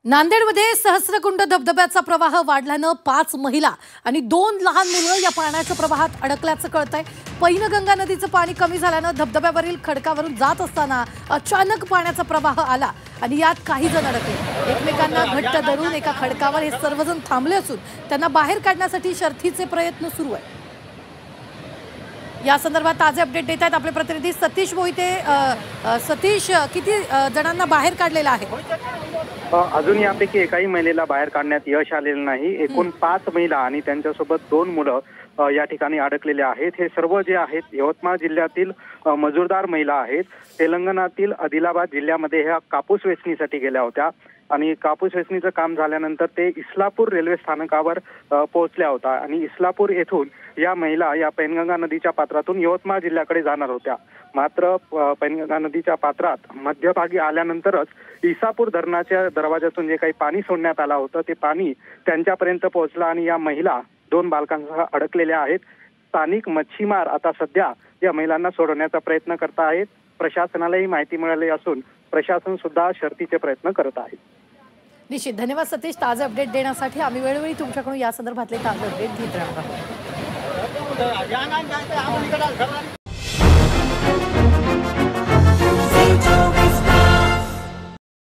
नांदेडमध्ये सहस्रकुंड धबधब्याचा प्रवाह वाढल्यानं 5 महिला आणि 2 लहान मुलं या पाण्याच्या प्रवाहात अडकल्याचं कळतंय। पैनगंगा नदीचं पाणी कमी झाल्यानं धबधब्यावरील खडकावरून जात असताना अचानक पाण्याचा प्रवाह आला आणि यात काही जण अडकले। एकमेकांना घट्ट धरून एका खडकावर हे सर्वजण थांबले असून त्यांना बाहेर काढण्यासाठी शर्थीचे प्रयत्न सुरू आहेत। या संदर्भात ताजे अपडेट देत आहेत आपले प्रतिनिधी सतीश मोहिते। सतीश, किती जणांना बाहेर काढलेलं आहे? अजून यापैकी एकाही महिलेला बाहेर काढण्यात यश आलेलं नाही। एकूण 5 महिला आणि त्यांच्यासोबत 2 मुलं या ठिकाणी अडकलेले आहेत। हे सर्व जे आहेत यवतमाळ जिल्ह्यातील मजूरदार महिला आहेत। तेलंगणातील आदिलाबाद जिल्ह्यामध्ये ह्या कापूस वेचणीसाठी गेल्या होत्या आणि कापूस वेचणीचं काम झाल्यानंतर ते इस्लापूर रेल्वे स्थानकावर पोहोचल्या होत्या आणि इस्लापूर येथून या महिला या पैनगंगा नदीच्या पात्रातून यवतमाळ जिल्ह्याकडे जाणार होत्या। मात्र पैनगंगा नदीच्या पात्रात मध्यभागी आल्यानंतरच इसापूर धरणाच्या दरवाजातून जे काही पाणी सोडण्यात आलं होतं ते पाणी त्यांच्यापर्यंत पोहोचलं आणि या महिला 2 बालकांसह अडकलेल्या आहेत। स्थानिक मच्छीमार आता सध्या या महिलांना सोडवण्याचा प्रयत्न करत आहेत। प्रशासनालाही माहिती मिळाली असून प्रशासन सुद्धा शर्थीचे प्रयत्न करत आहे। निश्चित, धन्यवाद सतीश ताजे अपडेट देण्यासाठी। आम्ही वेळोवेळी तुमच्याकडून या संदर्भातले ताजे अपडेट घेत राहणार आहोत।